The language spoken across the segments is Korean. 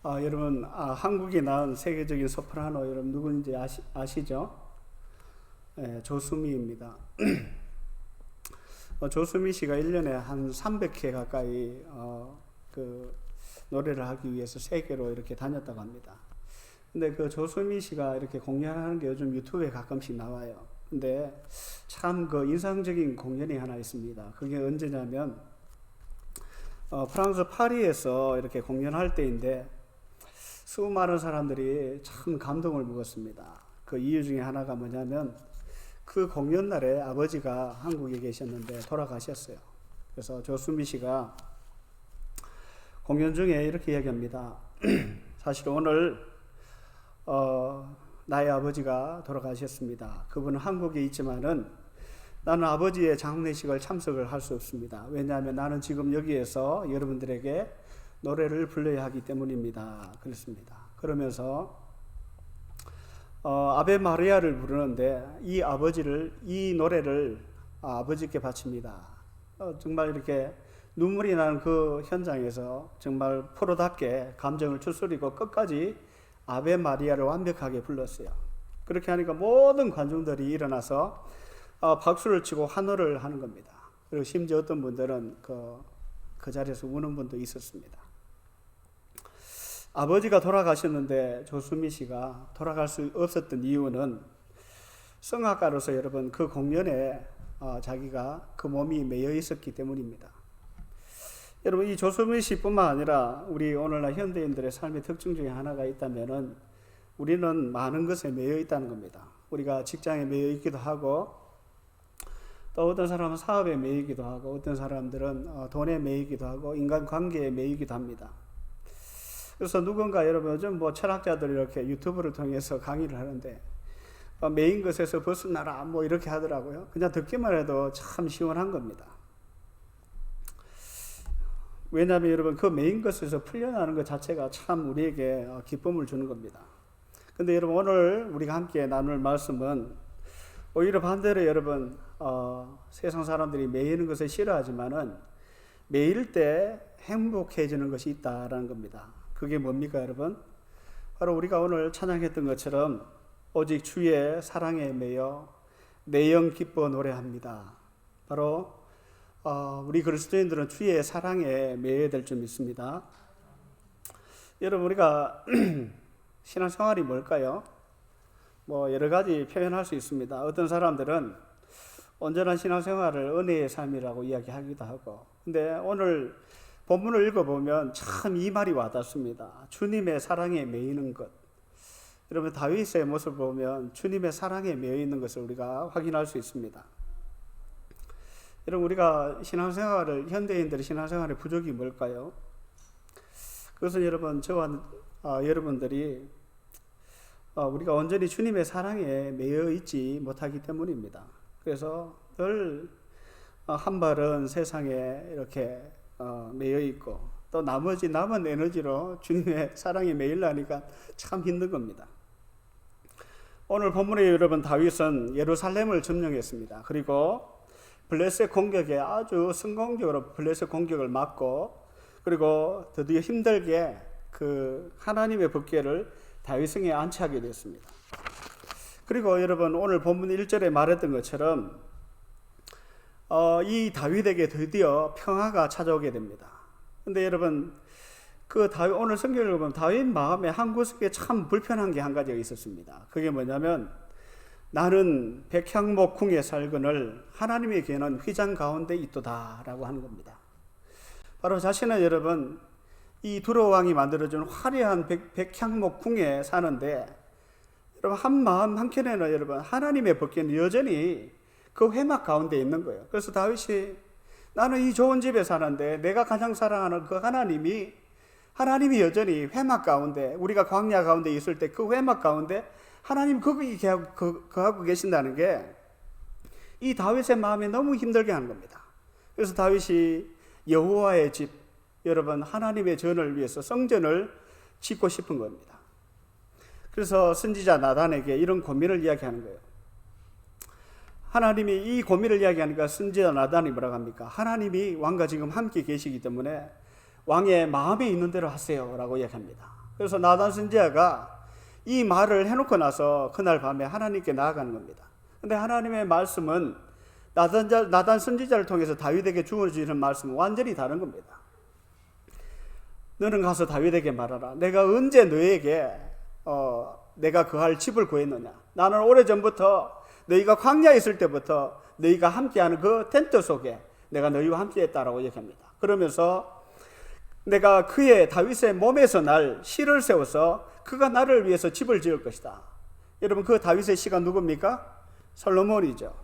여러분, 한국이 낳은 세계적인 소프라노 여러분 누군지 아시죠? 조수미입니다. 조수미 씨가 1년에 한 300회 가까이 그 노래를 하기 위해서 세계로 이렇게 다녔다고 합니다. 근데 그 조수미 씨가 이렇게 공연하는 게 요즘 유튜브에 가끔씩 나와요. 근데 참 그 인상적인 공연이 하나 있습니다. 그게 언제냐면 프랑스 파리에서 이렇게 공연할 때인데 수많은 사람들이 참 감동을 먹었습니다. 그 이유 중에 하나가 뭐냐면 그 공연 날에 아버지가 한국에 계셨는데 돌아가셨어요. 그래서 조수미 씨가 공연 중에 이렇게 이야기합니다. 사실 오늘 나의 아버지가 돌아가셨습니다. 그분은 한국에 있지만은 나는 아버지의 장례식을 참석을 할 수 없습니다. 왜냐하면 나는 지금 여기에서 여러분들에게 노래를 불러야 하기 때문입니다. 그렇습니다. 그러면서 아베 마리아를 부르는데 이 노래를 아버지께 바칩니다. 정말 이렇게 눈물이 나는 그 현장에서 정말 프로답게 감정을 추스리고 끝까지 아베 마리아를 완벽하게 불렀어요. 그렇게 하니까 모든 관중들이 일어나서 박수를 치고 환호를 하는 겁니다. 그리고 심지어 어떤 분들은 그 자리에서 우는 분도 있었습니다. 아버지가 돌아가셨는데 조수미 씨가 돌아갈 수 없었던 이유는 성악가로서 여러분 그 공연에 자기가 그 몸이 매여 있었기 때문입니다. 여러분 이 조수미 씨뿐만 아니라 우리 오늘날 현대인들의 삶의 특징 중에 하나가 있다면은 우리는 많은 것에 매여 있다는 겁니다. 우리가 직장에 매여 있기도 하고 또 어떤 사람은 사업에 매이기도 하고 어떤 사람들은 돈에 매이기도 하고 인간관계에 매이기도 합니다. 그래서 누군가 여러분 요즘 철학자들이 이렇게 유튜브를 통해서 강의를 하는데 매인 것에서 벗어나라 이렇게 하더라고요. 그냥 듣기만 해도 참 시원한 겁니다. 왜냐하면 여러분 그 매인 것에서 풀려나는 것 자체가 참 우리에게 기쁨을 주는 겁니다. 근데 여러분 오늘 우리가 함께 나눌 말씀은 오히려 반대로 여러분 세상 사람들이 매이는 것을 싫어하지만은 매일 때 행복해지는 것이 있다라는 겁니다. 그게 뭡니까 여러분? 바로 우리가 오늘 찬양했던 것처럼 오직 주의 사랑에 매여 내 영 기뻐 노래합니다. 바로 우리 그리스도인들은 주의 사랑에 매여야 될 줄 믿습니다. 여러분 우리가 신앙생활이 뭘까요? 여러 가지 표현할 수 있습니다. 어떤 사람들은 온전한 신앙생활을 은혜의 삶이라고 이야기하기도 하고, 근데 오늘 본문을 읽어보면 참 이 말이 와닿습니다. 주님의 사랑에 매이는 것. 여러분 다윗의 모습을 보면 주님의 사랑에 매여 있는 것을 우리가 확인할 수 있습니다. 여러분 우리가 현대인들의 신앙생활의 부족이 뭘까요? 그것은 여러분 저와 여러분들이 우리가 온전히 주님의 사랑에 매여 있지 못하기 때문입니다. 그래서 늘 한 발은 세상에 이렇게 매여 있고 또 나머지 남은 에너지로 주님의 사랑에 매이려니까 참 힘든 겁니다. 오늘 본문에 여러분 다윗은 예루살렘을 점령했습니다. 그리고 블레셋 공격에 아주 성공적으로 블레셋 공격을 막고 그리고 드디어 힘들게 그 하나님의 법궤를 다윗성에 안치하게 됐습니다. 그리고 여러분 오늘 본문 1절에 말했던 것처럼 이 다윗에게 드디어 평화가 찾아오게 됩니다. 근데 여러분 오늘 성경을 보면 다윗 마음에 한 구석에 참 불편한 게 한 가지가 있었습니다. 그게 뭐냐면 나는 백향목궁에 살거늘 하나님의 귀에는 휘장 가운데 있도다 라고 하는 겁니다. 바로 자신은 여러분 이 두로 왕이 만들어준 화려한 백향목궁에 사는데 여러분 한 마음 한켠에는 여러분 하나님의 법궤는 여전히 그 회막 가운데 있는 거예요. 그래서 다윗이 나는 이 좋은 집에 사는데 내가 가장 사랑하는 그 하나님이 여전히 회막 가운데 우리가 광야 가운데 있을 때 그 회막 가운데 하나님 거기 거하고 계신다는 게 이 다윗의 마음에 너무 힘들게 하는 겁니다. 그래서 다윗이 여호와의 집 여러분 하나님의 전을 위해서 성전을 짓고 싶은 겁니다. 그래서 선지자 나단에게 이런 고민을 이야기하는 거예요. 하나님이 이 고민을 이야기하니까 선지자 나단이 뭐라고 합니까? 하나님이 왕과 지금 함께 계시기 때문에 왕의 마음에 있는 대로 하세요 라고 이야기합니다. 그래서 나단 선지자가 이 말을 해놓고 나서 그날 밤에 하나님께 나아가는 겁니다. 근데 하나님의 말씀은 나단 선지자를 통해서 다윗에게 주어지는 말씀은 완전히 다른 겁니다. 너는 가서 다윗에게 말하라. 내가 언제 너에게 내가 거할 집을 구했느냐. 나는 오래전부터 너희가 광야에 있을 때부터 너희가 함께하는 그 텐트 속에 내가 너희와 함께했다라고 얘기합니다. 그러면서 내가 그의 다윗의 몸에서 날 실을 세워서 그가 나를 위해서 집을 지을 것이다. 여러분, 그 다윗의 시가 누굽니까? 솔로몬이죠.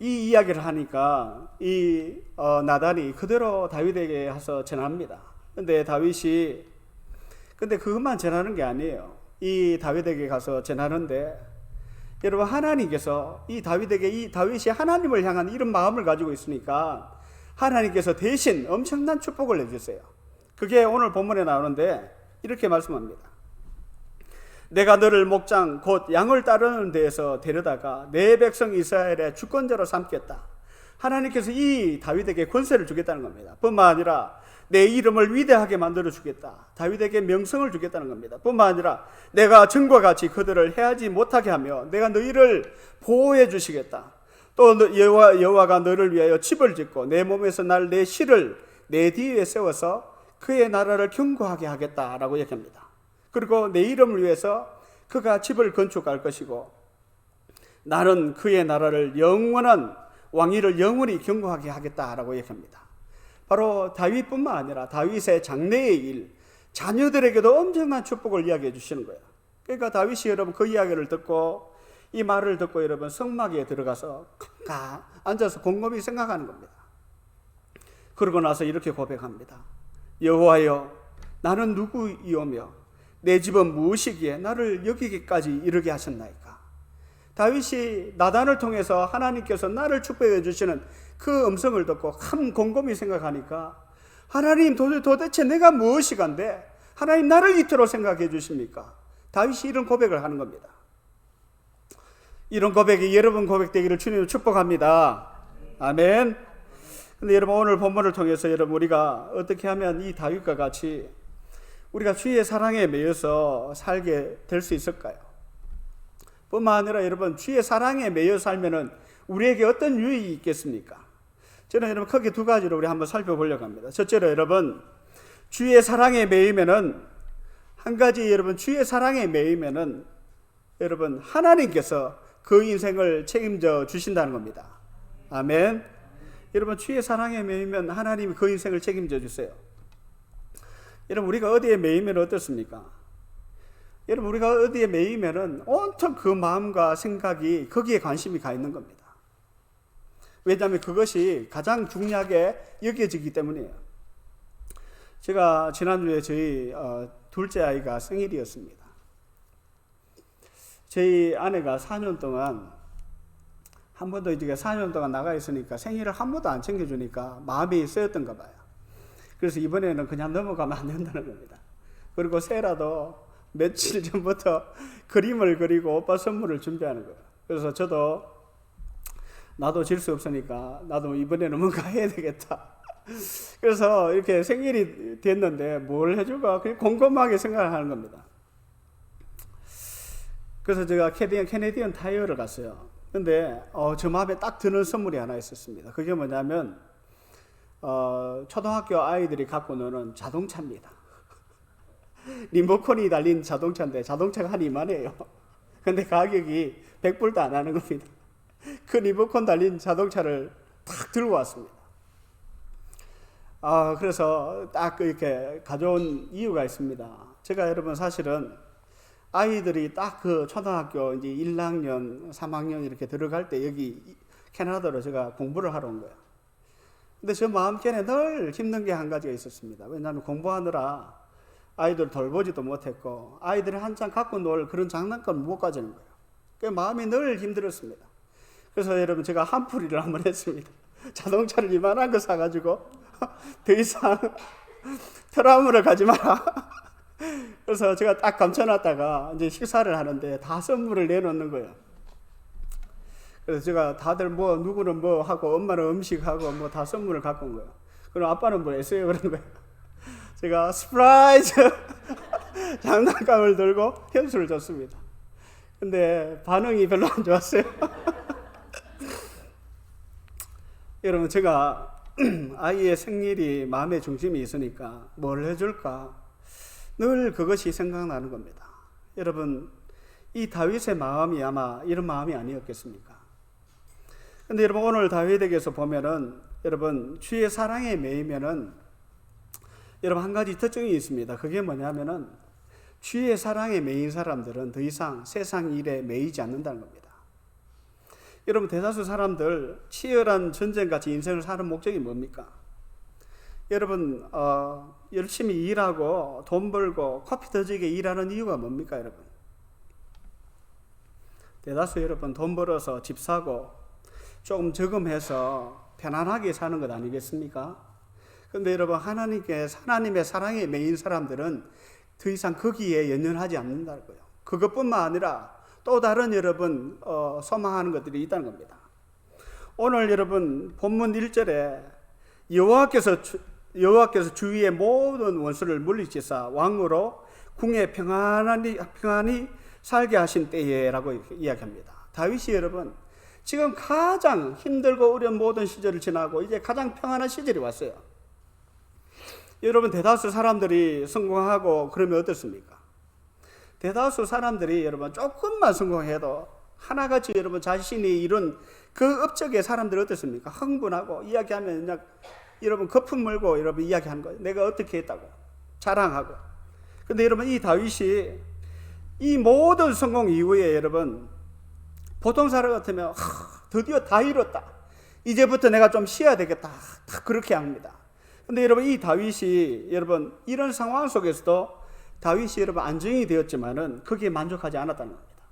이 이야기를 하니까 이 나단이 그대로 다윗에게 가서 전합니다. 근데 그것만 전하는 게 아니에요. 이 다윗에게 가서 전하는데, 여러분, 하나님께서 이 다윗이 하나님을 향한 이런 마음을 가지고 있으니까 하나님께서 대신 엄청난 축복을 해주세요. 그게 오늘 본문에 나오는데 이렇게 말씀합니다. 내가 너를 목장 곧 양을 따르는 데에서 데려다가 내 백성 이스라엘의 주권자로 삼겠다. 하나님께서 이 다윗에게 권세를 주겠다는 겁니다. 뿐만 아니라 내 이름을 위대하게 만들어 주겠다. 다윗에게 명성을 주겠다는 겁니다. 뿐만 아니라 내가 전과 같이 그들을 해하지 못하게 하며 내가 너희를 보호해 주시겠다. 또 여호와가 너를 위하여 집을 짓고 내 몸에서 날 내 실을 내 뒤에 세워서 그의 나라를 견고하게 하겠다라고 얘기합니다. 그리고 내 이름을 위해서 그가 집을 건축할 것이고 나는 그의 나라를 영원한 왕위를 영원히 견고하게 하겠다라고 얘기합니다. 바로 다윗뿐만 아니라 다윗의 장래의 일, 자녀들에게도 엄청난 축복을 이야기해 주시는 거예요. 그러니까 다윗이 여러분 그 이야기를 듣고 이 말을 듣고 여러분 성막에 들어가서 앉아서 곰곰이 생각하는 겁니다. 그러고 나서 이렇게 고백합니다. 여호와여, 나는 누구이오며 내 집은 무엇이기에 나를 여기까지 이르게 하셨나이까. 다윗이 나단을 통해서 하나님께서 나를 축복해 주시는 그 음성을 듣고 참 곰곰이 생각하니까 하나님, 도대체 내가 무엇이간데 하나님 나를 이토록 생각해 주십니까? 다윗이 이런 고백을 하는 겁니다. 이런 고백이 여러분 고백되기를 주님을 축복합니다. 아멘. 근데 여러분, 오늘 본문을 통해서 여러분 우리가 어떻게 하면 이 다윗과 같이 우리가 주의 사랑에 매여서 살게 될 수 있을까요? 뿐만 아니라 여러분, 주의 사랑에 매여 살면은 우리에게 어떤 유익이 있겠습니까? 저는 여러분 크게 두 가지로 우리 한번 살펴보려고 합니다. 첫째로 여러분, 주의 사랑에 매이면은 한 가지, 여러분 주의 사랑에 매이면은 여러분 하나님께서 그 인생을 책임져 주신다는 겁니다. 아멘. 여러분, 주의 사랑에 매이면 하나님이 그 인생을 책임져 주세요. 여러분, 우리가 어디에 매이면 어떻습니까? 여러분, 우리가 어디에 매이면은 온통 그 마음과 생각이 거기에 관심이 가 있는 겁니다. 왜냐하면 그것이 가장 중요하게 여겨지기 때문이에요. 제가 지난주에 저희 둘째 아이가 생일이었습니다. 저희 아내가 4년 동안 한 번도 이제 4년 동안 나가 있으니까 생일을 한 번도 안 챙겨주니까 마음이 쓰였던가 봐요. 그래서 이번에는 그냥 넘어가면 안 된다는 겁니다. 그리고 새라도 며칠 전부터 그림을 그리고 오빠 선물을 준비하는 거예요. 그래서 저도 나도 질 수 없으니까 나도 이번에는 뭔가 해야 되겠다. 그래서 이렇게 생일이 됐는데 뭘 해줄까 그냥 곰곰하게 생각을 하는 겁니다. 그래서 제가 캐네디언 타이어를 갔어요. 근데 저 마음에 딱 드는 선물이 하나 있었습니다. 그게 뭐냐면 초등학교 아이들이 갖고 노는 자동차입니다. 리모컨이 달린 자동차인데 자동차가 한 이만해요. 근데 가격이 100불도 안 하는 겁니다. 그 리모컨 달린 자동차를 딱 들고 왔습니다. 그래서 딱 이렇게 가져온 이유가 있습니다. 제가 여러분 사실은 아이들이 딱 그 초등학교 이제 1학년, 3학년 이렇게 들어갈 때 여기 캐나다로 제가 공부를 하러 온 거예요. 근데 저 마음속에 늘 힘든 게 한 가지가 있었습니다. 왜냐하면 공부하느라 아이들 돌보지도 못했고 아이들이 한창 갖고 놀 그런 장난감을 못 가지는 거예요. 그 마음이 늘 힘들었습니다. 그래서 여러분 제가 한풀이를 한번 했습니다. 자동차를 이만한 거 사가지고 더 이상 트라우마를 가지 마라. 그래서 제가 딱 감춰놨다가 이제 식사를 하는데 다 선물을 내놓는 거예요. 그래서 제가 다들 뭐 누구는 뭐 하고 엄마는 음식하고 뭐 다 선물을 갖고 온 거예요. 그럼 아빠는 뭐 했어요? 그런 거예요. 제가 서프라이즈 장난감을 들고 현수를 줬습니다. 근데 반응이 별로 안 좋았어요. 여러분, 제가 아이의 생일이 마음의 중심이 있으니까 뭘 해줄까 늘 그것이 생각나는 겁니다. 여러분, 이 다윗의 마음이 아마 이런 마음이 아니었겠습니까? 근데 여러분, 오늘 다윗에게서 보면은 여러분, 주의 사랑에 매이면은 여러분 한 가지 특징이 있습니다. 그게 뭐냐면은 주의 사랑에 매인 사람들은 더 이상 세상 일에 매이지 않는다는 겁니다. 여러분, 대다수 사람들 치열한 전쟁같이 인생을 사는 목적이 뭡니까? 여러분, 열심히 일하고 돈 벌고 커피 터지게 일하는 이유가 뭡니까, 여러분? 대다수 여러분 돈 벌어서 집 사고 조금 저금해서 편안하게 사는 것 아니겠습니까? 근데 여러분, 하나님의 사랑에 매인 사람들은 더 이상 거기에 연연하지 않는다는 거예요. 그것뿐만 아니라 또 다른 여러분 소망하는 것들이 있다는 겁니다. 오늘 여러분 본문 1절에 여호와께서 주위의 모든 원수를 물리치사 왕으로 궁에 평안히 살게 하신 때에라고 이야기합니다. 다윗이 여러분 지금 가장 힘들고 어려운 모든 시절을 지나고 이제 가장 평안한 시절이 왔어요. 여러분, 대다수 사람들이 성공하고 그러면 어떻습니까? 대다수 사람들이 여러분 조금만 성공해도 하나같이 여러분 자신이 이룬 그 업적의 사람들 어떻습니까? 흥분하고 이야기하면 그냥 여러분 거품 물고 여러분 이야기하는 거예요. 내가 어떻게 했다고 자랑하고. 근데 여러분, 이 다윗이 이 모든 성공 이후에 여러분 보통 사람 같으면 드디어 다 이뤘다, 이제부터 내가 좀 쉬어야 되겠다, 다 그렇게 합니다. 근데 여러분, 이 다윗이 여러분 이런 상황 속에서도 다윗이 여러분 안정이 되었지만은 거기에 만족하지 않았다는 겁니다.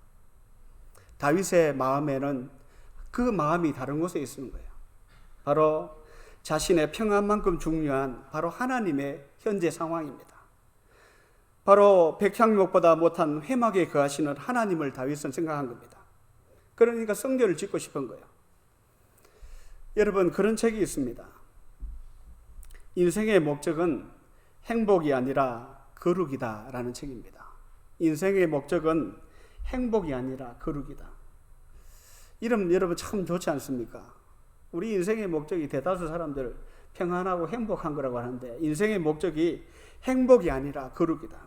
다윗의 마음에는 그 마음이 다른 곳에 있는 거예요. 바로 자신의 평안만큼 중요한 바로 하나님의 현재 상황입니다. 바로 백향목보다 못한 회막에 거하시는 하나님을 다윗은 생각한 겁니다. 그러니까 성전을 짓고 싶은 거예요. 여러분, 그런 책이 있습니다. 인생의 목적은 행복이 아니라 거룩이다 라는 책입니다. 인생의 목적은 행복이 아니라 거룩이다. 이름 여러분 참 좋지 않습니까? 우리 인생의 목적이 대다수 사람들 평안하고 행복한 거라고 하는데 인생의 목적이 행복이 아니라 거룩이다.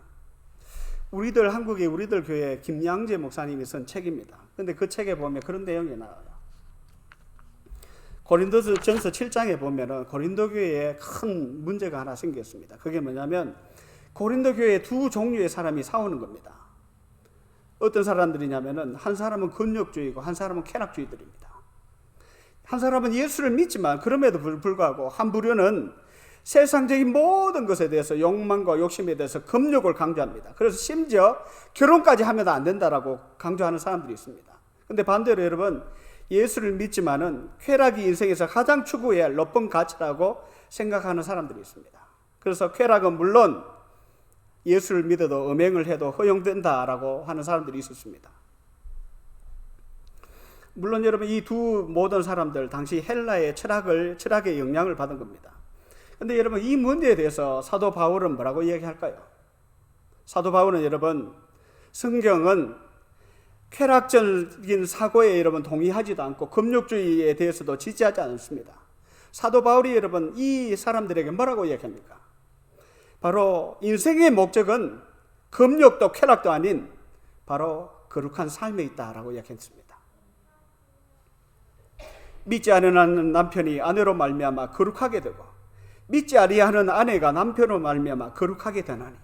한국의 우리들 교회 김양재 목사님이 쓴 책입니다. 근데 그 책에 보면 그런 내용이 나와요. 고린도전서 7장에 보면은 고린도 교회에 큰 문제가 하나 생겼습니다. 그게 뭐냐면 고린도 교회에 두 종류의 사람이 싸우는 겁니다. 어떤 사람들이냐면은 한 사람은 금욕주의고 한 사람은 쾌락주의들입니다. 한 사람은 예수를 믿지만 그럼에도 불구하고 한 부류는 세상적인 모든 것에 대해서 욕망과 욕심에 대해서 금욕을 강조합니다. 그래서 심지어 결혼까지 하면 안 된다라고 강조하는 사람들이 있습니다. 근데 반대로 여러분, 예수를 믿지만은 쾌락이 인생에서 가장 추구해야 할 높은 가치라고 생각하는 사람들이 있습니다. 그래서 쾌락은 물론 예수를 믿어도 음행을 해도 허용된다라고 하는 사람들이 있었습니다. 물론 여러분, 이 두 모든 사람들 당시 헬라의 철학의 영향을 받은 겁니다. 근데 여러분, 이 문제에 대해서 사도 바울은 뭐라고 이야기할까요? 사도 바울은 여러분, 성경은 쾌락적인 사고에 여러분 동의하지도 않고 금욕주의에 대해서도 지지하지 않습니다. 사도 바울이 여러분 이 사람들에게 뭐라고 이야기합니까? 바로 인생의 목적은 금욕도 쾌락도 아닌 바로 거룩한 삶에 있다라고 이야기했습니다. 믿지 않는 남편이 아내로 말미암아 거룩하게 되고 믿지 아니하는 아내가 남편으로 말미암아 거룩하게 되나니.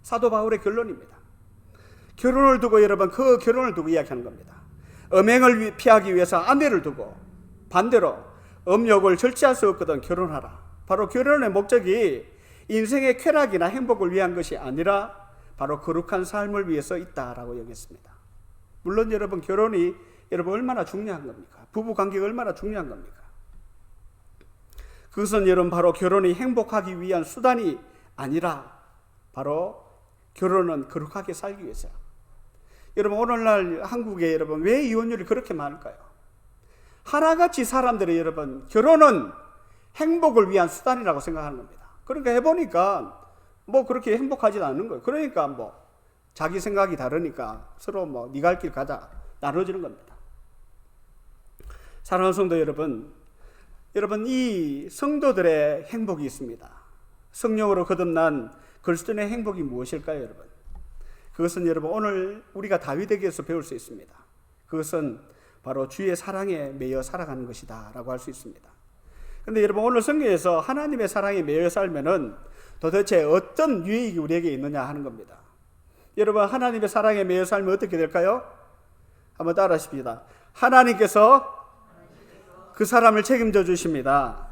사도 바울의 결론입니다. 결혼을 두고 여러분 그 결혼을 두고 이야기하는 겁니다. 음행을 피하기 위해서 아내를 두고 반대로 음욕을 절제할 수 없거든 결혼하라. 바로 결혼의 목적이 인생의 쾌락이나 행복을 위한 것이 아니라 바로 거룩한 삶을 위해서 있다라고 여겼습니다. 물론 여러분 결혼이 여러분 얼마나 중요한 겁니까? 부부 관계가 얼마나 중요한 겁니까? 그것은 여러분 바로 결혼이 행복하기 위한 수단이 아니라 바로 결혼은 거룩하게 살기 위해서. 여러분 오늘날 한국에 여러분 왜 이혼율이 그렇게 많을까요? 하나같이 사람들이 여러분 결혼은 행복을 위한 수단이라고 생각하는 겁니다. 그러니까 해보니까 뭐 그렇게 행복하지도 않는 거예요. 그러니까 뭐 자기 생각이 다르니까 서로 뭐 네 갈 길 가자 나눠지는 겁니다. 사랑하는 성도 여러분, 이 성도들의 행복이 있습니다. 성령으로 거듭난 그리스도인의 행복이 무엇일까요, 여러분? 그것은 여러분 오늘 우리가 다윗에게서 배울 수 있습니다. 그것은 바로 주의 사랑에 매여 살아가는 것이다 라고 할 수 있습니다. 그런데 여러분 오늘 성경에서 하나님의 사랑에 매여 살면은 도대체 어떤 유익이 우리에게 있느냐 하는 겁니다. 여러분 하나님의 사랑에 매여 살면 어떻게 될까요? 한번 따라 하십시다. 하나님께서 그 사람을 책임져 주십니다.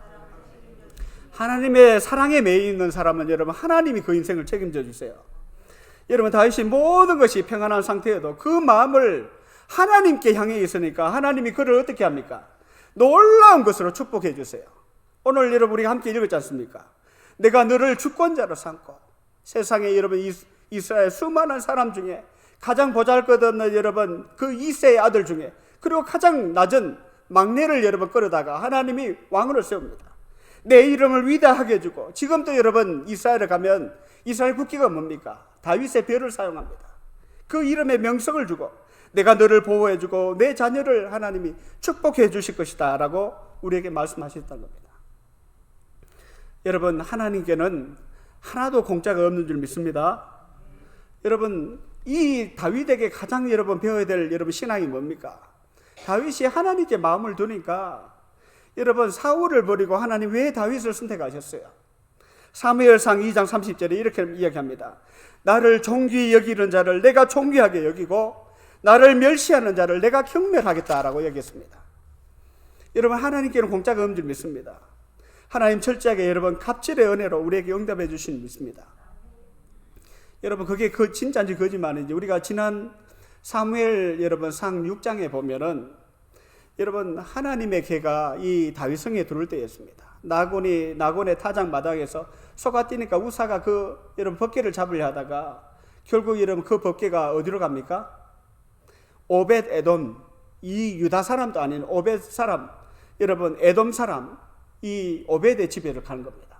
하나님의 사랑에 매여 있는 사람은 여러분 하나님이 그 인생을 책임져 주세요. 여러분 다윗이 모든 것이 평안한 상태여도 그 마음을 하나님께 향해 있으니까 하나님이 그를 어떻게 합니까? 놀라운 것으로 축복해 주세요. 오늘 여러분 우리가 함께 읽었지 않습니까? 내가 너를 주권자로 삼고 세상에 여러분 이스라엘 수많은 사람 중에 가장 보잘것없는 여러분 그 이세의 아들 중에 그리고 가장 낮은 막내를 여러분 끌어다가 하나님이 왕으로 세웁니다. 내 이름을 위대하게 해주고 지금도 여러분 이스라엘에 가면 이스라엘 국기가 뭡니까? 다윗의 별을 사용합니다. 그 이름에 명성을 주고 내가 너를 보호해주고 내 자녀를 하나님이 축복해 주실 것이다 라고 우리에게 말씀하셨다는 겁니다. 여러분 하나님께는 하나도 공짜가 없는 줄 믿습니다. 여러분 이 다윗에게 가장 여러분 배워야 될 여러분 신앙이 뭡니까? 다윗이 하나님께 마음을 두니까 여러분 사울을 버리고 하나님 왜 다윗을 선택하셨어요? 사무엘상 2장 30절에 이렇게 이야기합니다. 나를 존귀히 여기는 자를 내가 존귀하게 여기고 나를 멸시하는 자를 내가 경멸하겠다라고 얘기했습니다. 여러분 하나님께는 공짜가 없는 줄 믿습니다. 하나님 철저하게 여러분 갑질의 은혜로 우리에게 응답해 주신 믿습니다. 여러분 그게 진짜인지 거짓말인지 우리가 지난 사무엘 여러분 상 6장에 보면은 여러분 하나님의 개가 이 다윗성에 들어올 때였습니다. 나곤의 타작 마당에서 소가 뛰니까 우사가 그 여러분 법궤를 잡으려 하다가 결국 여러분 그 법궤가 어디로 갑니까? 오벳 에돔, 이 유다 사람도 아닌 오벳 사람, 여러분 에돔 사람 이 오벳의 집에를 가는 겁니다.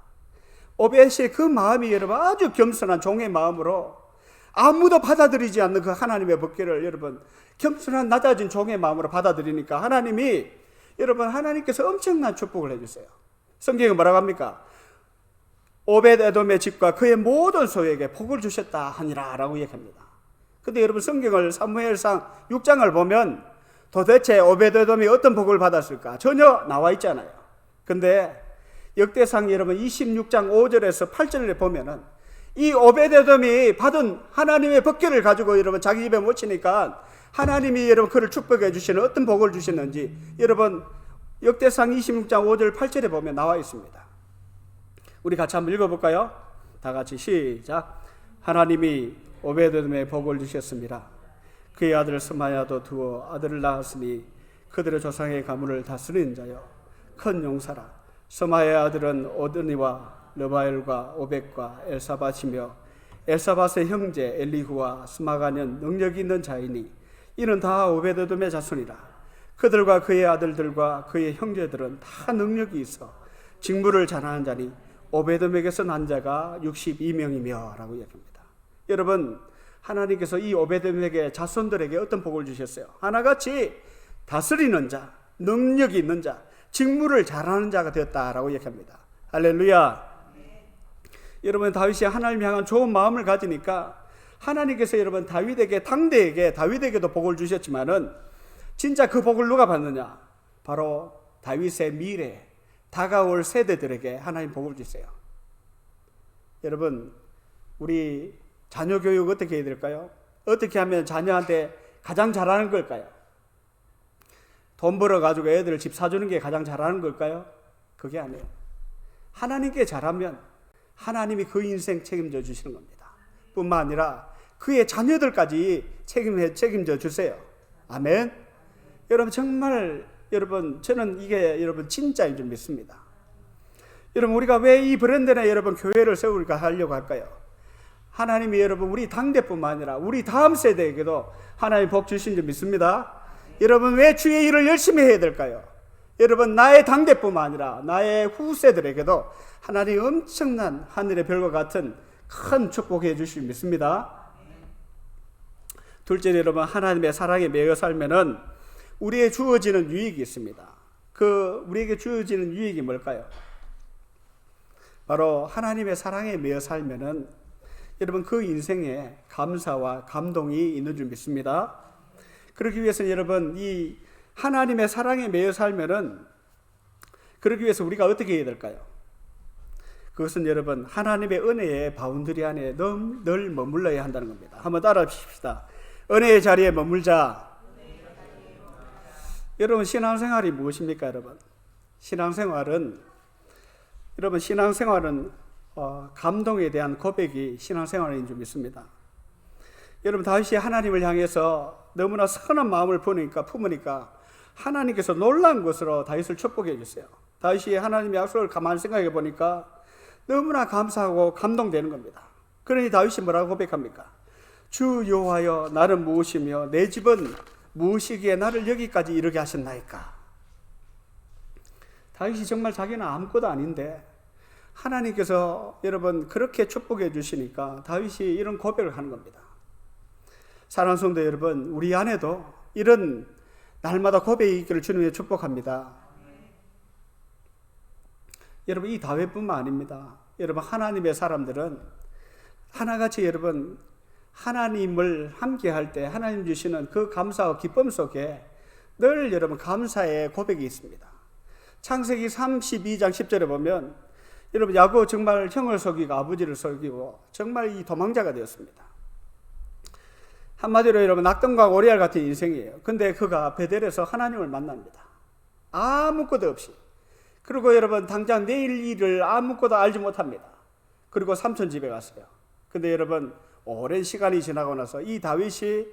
오벳의 그 마음이 여러분 아주 겸손한 종의 마음으로 아무도 받아들이지 않는 그 하나님의 법궤를 여러분 겸손한 낮아진 종의 마음으로 받아들이니까 하나님이 여러분 하나님께서 엄청난 축복을 해주세요. 성경에 뭐라고 합니까? 오벳 에돔의 집과 그의 모든 소유에게 복을 주셨다 하니라 라고 얘기합니다. 근데 여러분 성경을 사무엘상 6장을 보면 도대체 오벳 에돔이 어떤 복을 받았을까? 전혀 나와 있잖아요. 근데 역대상 여러분 26장 5절에서 8절에 보면은 이 오벳 에돔이 받은 하나님의 법궤를 가지고 여러분 자기 집에 모치니까 하나님이 여러분 그를 축복해 주시는 어떤 복을 주시는지 여러분 역대상 26장 5절 8절에 보면 나와 있습니다. 우리 같이 한번 읽어볼까요? 다 같이 시작. 하나님이 오벳 에돔에 복을 주셨습니다. 그의 아들 스마야도 두어 아들을 낳았으니 그들의 조상의 가문을 다스리는 자요 큰 용사라. 스마야의 아들은 오드니와 르바엘과 오벳과 엘사밧이며 엘사밧의 형제 엘리후와 스마가는 능력이 있는 자이니 이는 다 오벳 에돔의 자손이라. 그들과 그의 아들들과 그의 형제들은 다 능력이 있어 직무를 잘하는 자니 오벳 에돔에게서 난 자가 62명이며 라고 얘기합니다. 여러분 하나님께서 이 오벳 에돔에게 자손들에게 어떤 복을 주셨어요? 하나같이 다스리는 자, 능력이 있는 자, 직무를 잘하는 자가 되었다라고 얘기합니다. 할렐루야. 여러분 다윗이 하나님 향한 좋은 마음을 가지니까 하나님께서 여러분 다윗에게도 복을 주셨지만은 진짜 그 복을 누가 받느냐? 바로 다윗의 미래 다가올 세대들에게 하나님 복을 주세요. 여러분 우리 자녀 교육 어떻게 해야 될까요? 어떻게 하면 자녀한테 가장 잘하는 걸까요? 돈 벌어가지고 애들 집 사주는 게 가장 잘하는 걸까요? 그게 아니에요. 하나님께 잘하면 하나님이 그 인생 책임져 주시는 겁니다. 뿐만 아니라 그의 자녀들까지 책임져 주세요. 아멘. 여러분 정말 여러분 저는 이게 여러분 진짜인 줄 믿습니다. 여러분 우리가 왜 이 브랜드나 여러분 교회를 세울까 하려고 할까요? 하나님이 여러분 우리 당대뿐만 아니라 우리 다음 세대에게도 하나님 복 주신 줄 믿습니다. 여러분 왜 주의 일을 열심히 해야 될까요? 여러분 나의 당대뿐만 아니라 나의 후세들에게도 하나님 엄청난 하늘의 별과 같은 큰 축복해 주실 믿습니다. 둘째, 여러분, 하나님의 사랑에 매여 살면은 우리에게 주어지는 유익이 있습니다. 우리에게 주어지는 유익이 뭘까요? 바로 하나님의 사랑에 매여 살면은 여러분 그 인생에 감사와 감동이 있는 줄 믿습니다. 그러기 위해서 여러분 이 하나님의 사랑에 매여 살면은 그러기 위해서 우리가 어떻게 해야 될까요? 그것은 여러분 하나님의 은혜의 바운더리 안에 늘 머물러야 한다는 겁니다. 한번 따라 하십시다. 은혜의 자리에 머물자. 여러분 신앙생활이 무엇입니까? 여러분 신앙생활은 감동에 대한 고백이 신앙생활인 줄 믿습니다. 여러분 다윗이 하나님을 향해서 너무나 선한 마음을 품으니까 하나님께서 놀라운 것으로 다윗을 축복해 주세요. 다윗이 하나님의 약속을 가만히 생각해 보니까 너무나 감사하고 감동되는 겁니다. 그러니 다윗이 뭐라고 고백합니까? 주 여호와여 나는 무엇이며 내 집은 무엇이기에 나를 여기까지 이르게 하셨나이까. 다윗이 정말 자기는 아무것도 아닌데 하나님께서 여러분 그렇게 축복해 주시니까 다윗이 이런 고백을 하는 겁니다. 사랑하는 성도 여러분, 우리 안에도 이런 날마다 고백이 있기를 주님의 축복합니다. 여러분 이 다윗뿐만 아닙니다. 여러분 하나님의 사람들은 하나같이 여러분 하나님을 함께 할 때 하나님 주시는 그 감사와 기쁨 속에 늘 여러분 감사의 고백이 있습니다. 창세기 32장 10절에 보면 여러분 야곱 정말 형을 속이고 아버지를 속이고 정말 이 도망자가 되었습니다. 한마디로 여러분 낙동과 오리알 같은 인생이에요. 근데 그가 베델에서 하나님을 만납니다. 아무것도 없이. 그리고 여러분 당장 내일 일을 아무것도 알지 못합니다. 그리고 삼촌 집에 갔어요. 근데 여러분 오랜 시간이 지나고 나서 이 다윗이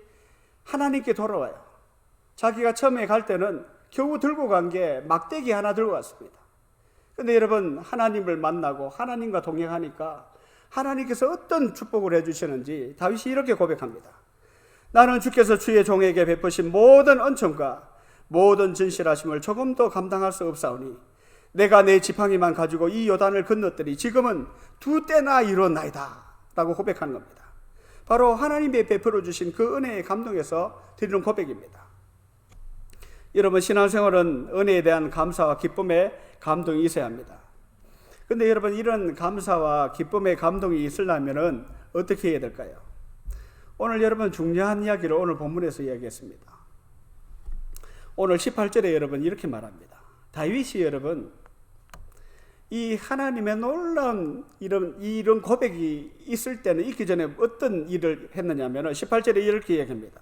하나님께 돌아와요. 자기가 처음에 갈 때는 겨우 들고 간 게 막대기 하나 들고 왔습니다. 근데 여러분 하나님을 만나고 하나님과 동행하니까 하나님께서 어떤 축복을 해주시는지 다윗이 이렇게 고백합니다. 나는 주께서 주의 종에게 베푸신 모든恩宠과 모든 진실하심을 조금도 감당할 수 없사오니 내가 내 지팡이만 가지고 이 요단을 건넜더니 지금은 2때나 이루었나이다 라고 고백하는 겁니다. 바로 하나님이 베풀어 주신 그 은혜의 감동에서 드리는 고백입니다. 여러분 신앙생활은 은혜에 대한 감사와 기쁨의 감동이 있어야 합니다. 그런데 여러분 이런 감사와 기쁨의 감동이 있으려면 어떻게 해야 될까요? 오늘 여러분 중요한 이야기를 오늘 본문에서 이야기했습니다. 오늘 18절에 여러분 이렇게 말합니다. 다윗이 여러분 이 하나님의 놀라운 이런 고백이 있을 때는 있기 전에 어떤 일을 했느냐면 18절에 이렇게 이야기합니다.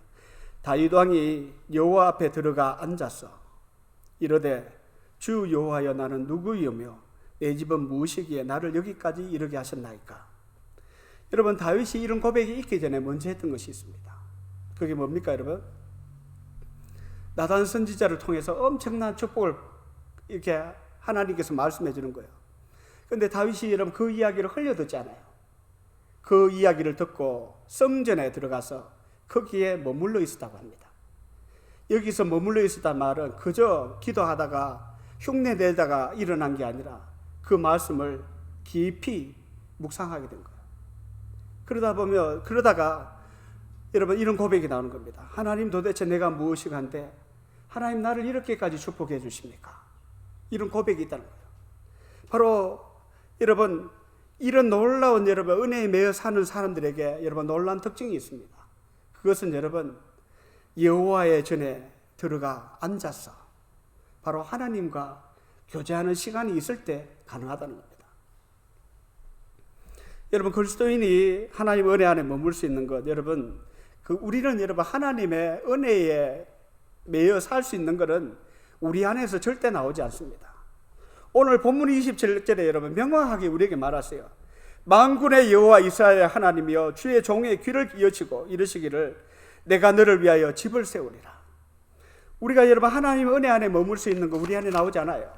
다윗 왕이 여호와 앞에 들어가 앉았어 이르되 주 여호와여 나는 누구이며 내 집은 무엇이기에 나를 여기까지 이르게 하셨나이까. 여러분 다윗이 이런 고백이 있기 전에 먼저 했던 것이 있습니다. 그게 뭡니까 여러분? 나단 선지자를 통해서 엄청난 축복을 이렇게 하나님께서 말씀해 주는 거예요. 그런데 다윗이 여러분 그 이야기를 흘려듣지 않아요. 그 이야기를 듣고 성전에 들어가서 거기에 머물러 있었다고 합니다. 여기서 머물러 있었단 말은 그저 기도하다가 흉내내다가 일어난 게 아니라 그 말씀을 깊이 묵상하게 된 거예요. 그러다가 여러분 이런 고백이 나오는 겁니다. 하나님 도대체 내가 무엇이 간데 하나님 나를 이렇게까지 축복해 주십니까? 이런 고백이 있다는 거예요. 바로 여러분 이런 놀라운 여러분 은혜에 매여 사는 사람들에게 여러분 놀라운 특징이 있습니다. 그것은 여러분 여호와의 전에 들어가 앉아서 바로 하나님과 교제하는 시간이 있을 때 가능하다는 겁니다. 여러분 그리스도인이 하나님 은혜 안에 머물 수 있는 것 여러분 우리는 여러분 하나님의 은혜에 매여 살 수 있는 것은 우리 안에서 절대 나오지 않습니다. 오늘 본문 27절에 여러분 명확하게 우리에게 말하세요. 만군의 여호와 이스라엘의 하나님이여 주의 종의 귀를 여치고 이르시기를 내가 너를 위하여 집을 세우리라. 우리가 여러분 하나님의 은혜 안에 머물 수 있는 거 우리 안에 나오지 않아요.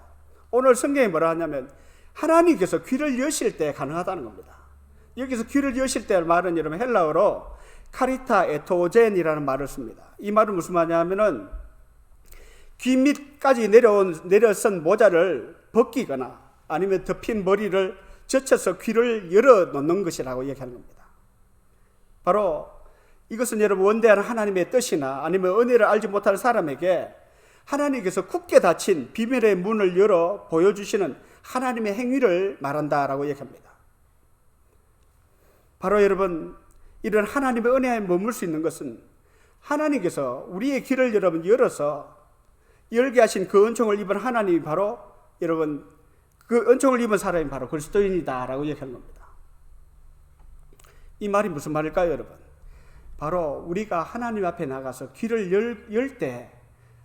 오늘 성경이 뭐라 하냐면 하나님께서 귀를 여실 때 가능하다는 겁니다. 여기서 귀를 여실 때 말은 여러분 헬라어로 카리타 에토젠이라는 말을 씁니다. 이 말은 무슨 말이냐면은 귀 밑까지 내려선 모자를 벗기거나 아니면 덮인 머리를 젖혀서 귀를 열어 놓는 것이라고 얘기하는 겁니다. 바로 이것은 여러분 원대한 하나님의 뜻이나 아니면 은혜를 알지 못할 사람에게 하나님께서 굳게 닫힌 비밀의 문을 열어 보여주시는 하나님의 행위를 말한다라고 얘기합니다. 바로 여러분 이런 하나님의 은혜에 머물 수 있는 것은 하나님께서 우리의 길을 여러분 열어서 열게 하신 그 은총을 입은 하나님이 바로 여러분 그 은총을 입은 사람이 바로 그리스도인이다라고 얘기하는 겁니다. 이 말이 무슨 말일까요, 여러분? 바로 우리가 하나님 앞에 나가서 길을 열 때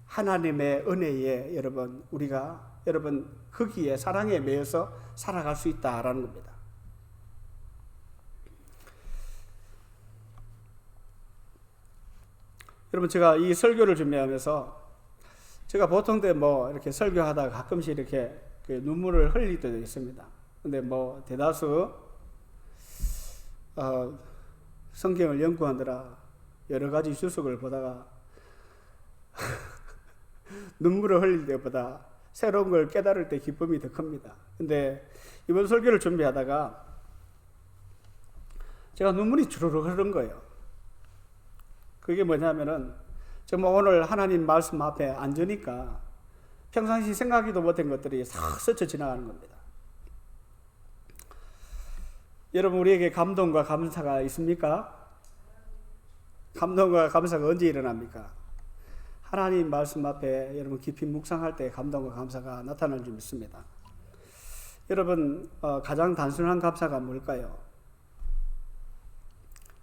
하나님의 은혜에 우리가 거기에 사랑에 매여서 살아갈 수 있다라는 겁니다. 여러분 제가 이 설교를 준비하면서 제가 보통 때 이렇게 설교하다가 가끔씩 이렇게 눈물을 흘릴 때도 있습니다. 근데 대다수 성경을 연구하느라 여러 가지 주석을 보다가 눈물을 흘릴 때보다 새로운 걸 깨달을 때 기쁨이 더 큽니다. 근데 이번 설교를 준비하다가 제가 눈물이 주르륵 흐른 거예요. 그게 뭐냐면은 정말 오늘 하나님 말씀 앞에 앉으니까 평상시 생각하지도 못한 것들이 싹 스쳐 지나가는 겁니다. 여러분 우리에게 감동과 감사가 있습니까? 감동과 감사가 언제 일어납니까? 하나님 말씀 앞에 여러분 깊이 묵상할 때 감동과 감사가 나타날 줄 믿습니다. 여러분 가장 단순한 감사가 뭘까요?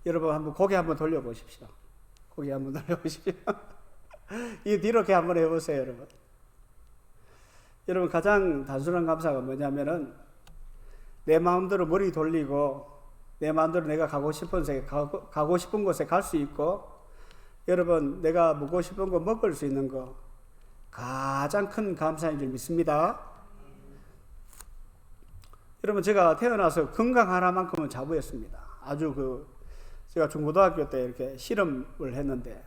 여러분 한번 고개 한번 돌려보십시오. 고개 한번 돌려보십시오. 이 뒤로 이렇게 한번 해보세요, 여러분. 여러분 가장 단순한 감사가 뭐냐면은 내 마음대로 머리 돌리고 내 마음대로 내가 가고 싶은 곳에 갈 수 있고 여러분 내가 먹고 싶은 거 먹을 수 있는 거 가장 큰 감사인 줄 믿습니다. 여러분 제가 태어나서 건강 하나만큼은 자부했습니다. 아주 제가 중고등학교 때 이렇게 실험을 했는데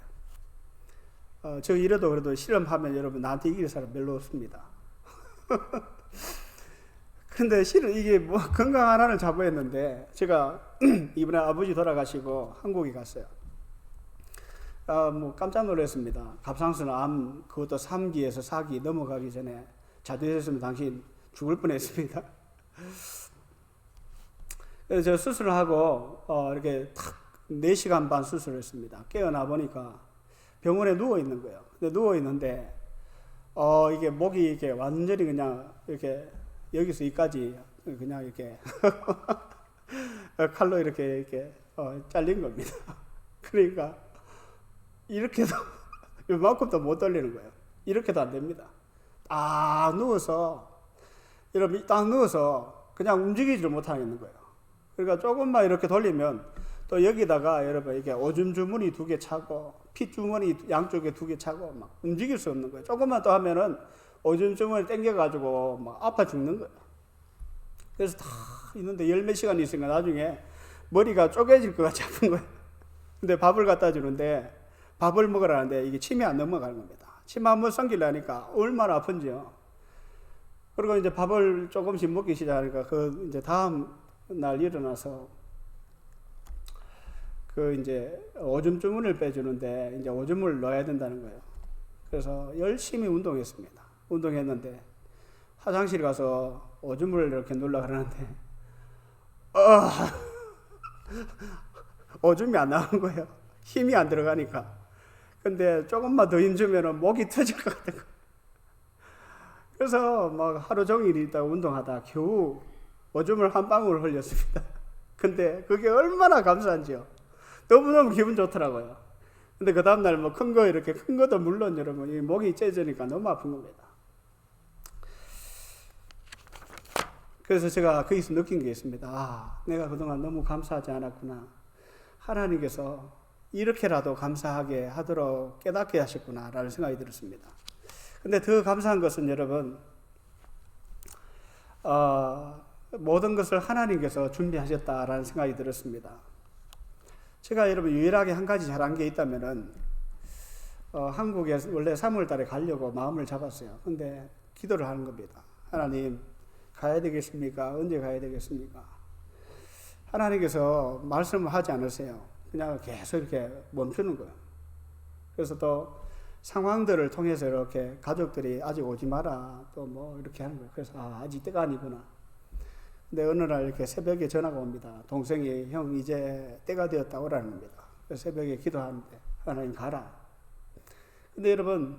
저 이래도 그래도 실험하면 여러분 나한테 이길 사람 별로 없습니다. 근데 실은 이게 건강 하나를 자부했는데 제가 이번에 아버지 돌아가시고 한국에 갔어요. 깜짝 놀랐습니다. 갑상선 암 그것도 3기에서 4기 넘어가기 전에 자퇴했으면 당신 죽을 뻔했습니다. 그래서 제가 수술을 하고 이렇게 탁 4시간 반 수술을 했습니다. 깨어나 보니까 병원에 누워 있는 거예요. 근데 누워 있는데 이게 목이 이렇게 완전히 그냥 이렇게 여기서 여기까지 그냥 이렇게 칼로 이렇게 잘린 겁니다. 그러니까 이렇게도 이만큼도 못 돌리는 거예요. 이렇게도 안 됩니다. 여러분 딱 누워서 그냥 움직이지를 못하겠는 거예요. 그러니까 조금만 이렇게 돌리면 또 여기다가 여러분 이렇게 오줌 주머니 2개 차고 피 주머니 양쪽에 2개 차고 막 움직일 수 없는 거예요. 조금만 더 하면은 오줌 주머니 당겨가지고 막 아파 죽는 거예요. 그래서 다 있는데 10몇 시간 있으니까 나중에 머리가 쪼개질 것 같이 아픈 거예요. 근데 밥을 갖다 주는데 밥을 먹으라는데 이게 침이 안 넘어가는 겁니다. 침 한번 삼키려니까 얼마나 아픈지요. 그리고 이제 밥을 조금씩 먹기 시작하니까 이제 다음 날 일어나서 이제 오줌 주머니를 빼주는데 이제 오줌을 넣어야 된다는 거예요. 그래서 열심히 운동했습니다. 운동했는데 화장실 가서 오줌을 이렇게 넣으려고 그러는데 오줌이 안 나오는 거예요. 힘이 안 들어가니까. 근데 조금만 더 힘주면 목이 터질 것 같은 거예요. 그래서 막 하루 종일 있다가 운동하다 겨우 오줌을 한 방울 흘렸습니다. 근데 그게 얼마나 감사한지요. 너무너무 기분 좋더라고요. 근데 그 다음날 큰 것도 물론 여러분 이 목이 째지니까 너무 아픈 겁니다. 그래서 제가 거기서 느낀 게 있습니다. 내가 그동안 너무 감사하지 않았구나. 하나님께서 이렇게라도 감사하게 하도록 깨닫게 하셨구나 라는 생각이 들었습니다. 근데 더 감사한 것은 여러분 모든 것을 하나님께서 준비하셨다라는 생각이 들었습니다. 제가 여러분 유일하게 한 가지 잘한 게 있다면은 한국에 원래 3월 달에 가려고 마음을 잡았어요. 근데 기도를 하는 겁니다. 하나님 가야 되겠습니까? 언제 가야 되겠습니까? 하나님께서 말씀을 하지 않으세요. 그냥 계속 이렇게 멈추는 거예요. 그래서 또 상황들을 통해서 이렇게 가족들이 아직 오지 마라 또 뭐 이렇게 하는 거예요. 그래서 아직 때가 아니구나. 근데 어느 날 이렇게 새벽에 전화가 옵니다. 동생이 형 이제 때가 되었다 오라는 겁니다. 그래서 새벽에 기도하는데 하나님 가라. 근데 여러분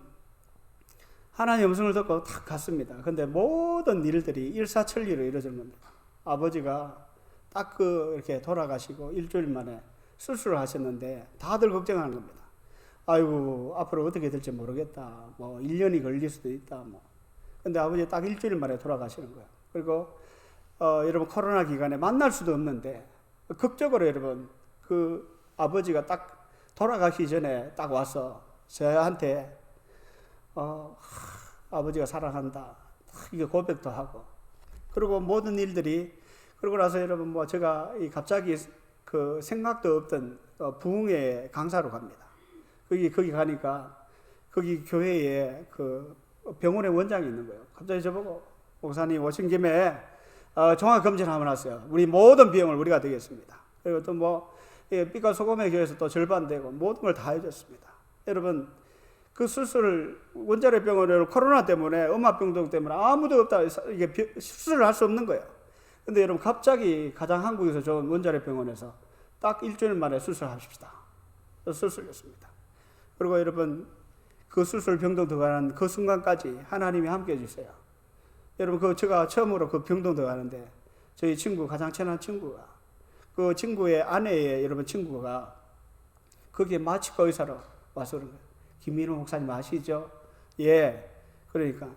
하나님 음성을 듣고 탁 갔습니다. 근데 모든 일들이 일사천리로 이루어지는 겁니다. 아버지가 딱 이렇게 돌아가시고 일주일 만에 수술을 하셨는데 다들 걱정하는 겁니다. 아이고 앞으로 어떻게 될지 모르겠다. 뭐 1년이 걸릴 수도 있다. 뭐. 근데 아버지 딱 일주일 만에 돌아가시는 거예요. 그리고 여러분 코로나 기간에 만날 수도 없는데 극적으로 여러분 그 아버지가 딱 돌아가기 전에 딱 와서 저한테 아버지가 사랑한다. 이게 고백도 하고 그리고 모든 일들이 그러고 나서 여러분 뭐 제가 갑자기 그 생각도 없던 부흥회 강사로 갑니다. 거기 가니까 거기 교회에 그 병원의 원장이 있는 거예요. 갑자기 저보고 목사님 오신 김에 종합 검진 한번 하세요. 우리 모든 비용을 우리가 되겠습니다. 그리고 또 뭐 빛과 소금의 교회에서 또 절반 되고 모든 걸 다 해줬습니다. 여러분 그 수술을 원자력 병원으로 코로나 때문에 음압병동 때문에 아무도 없다 이게 수술을 할 수 없는 거예요. 근데 여러분 갑자기 가장 한국에서 좋은 원자력 병원에서 딱 일주일 만에 수술합시다. 수술했습니다. 그리고 여러분 그 수술 병동 들어가는 그 순간까지 하나님이 함께 해주세요. 여러분 제가 처음으로 그 병동 들어가는데 저희 친구 가장 친한 친구가 그 친구의 아내의 여러분 친구가 거기에 마취과 의사로 와서 그런 거예요. 김민호 목사님 아시죠? 예. 그러니까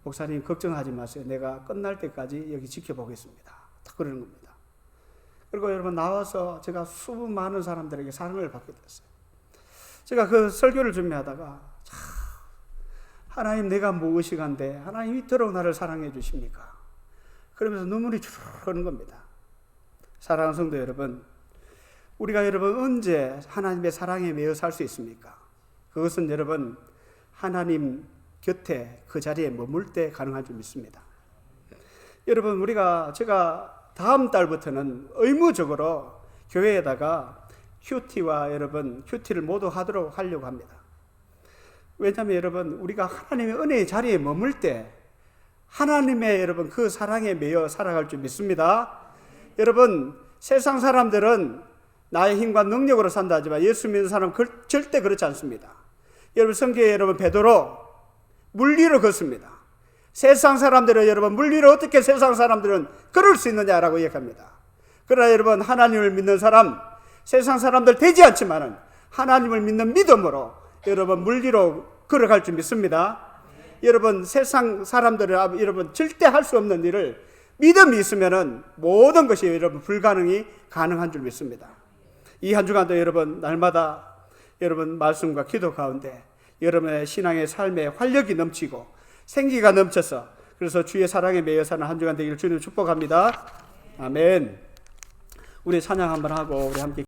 목사님 걱정하지 마세요. 내가 끝날 때까지 여기 지켜보겠습니다. 딱 그러는 겁니다. 그리고 여러분 나와서 제가 수많은 사람들에게 사랑을 받게 됐어요. 제가 그 설교를 준비하다가 하나님 내가 무엇이간데 하나님 이토록 나를 사랑해 주십니까? 그러면서 눈물이 주르륵 흐르는 겁니다. 사랑하는 성도 여러분, 우리가 여러분 언제 하나님의 사랑에 매여 살 수 있습니까? 그것은 여러분 하나님 곁에 그 자리에 머물 때 가능한 줄 믿습니다. 여러분 제가 다음 달부터는 의무적으로 교회에다가 큐티와 여러분 큐티를 모두 하려고 합니다. 왜냐하면 여러분 우리가 하나님의 은혜의 자리에 머물 때 하나님의 여러분 그 사랑에 매여 살아갈 줄 믿습니다. 여러분 세상 사람들은 나의 힘과 능력으로 산다 하지만 예수 믿는 사람은 절대 그렇지 않습니다. 여러분 성경에 여러분 베드로 물리로 걷습니다. 세상 사람들은 여러분 물리로 어떻게 세상 사람들은 걸을 수 있느냐라고 얘기합니다. 그러나 여러분 하나님을 믿는 사람 세상 사람들 되지 않지만은 하나님을 믿는 믿음으로 여러분 물리로 걸어갈 줄 믿습니다. 여러분 세상 사람들은 여러분 절대 할 수 없는 일을 믿음이 있으면은 모든 것이 여러분 불가능이 가능한 줄 믿습니다. 이 한 주간도 여러분 날마다 여러분 말씀과 기도 가운데 여러분의 신앙의 삶에 활력이 넘치고 생기가 넘쳐서 그래서 주의 사랑에 매여 사는 한 주간 되기를 주님 축복합니다. 아멘. 우리 찬양 한번 하고 우리 함께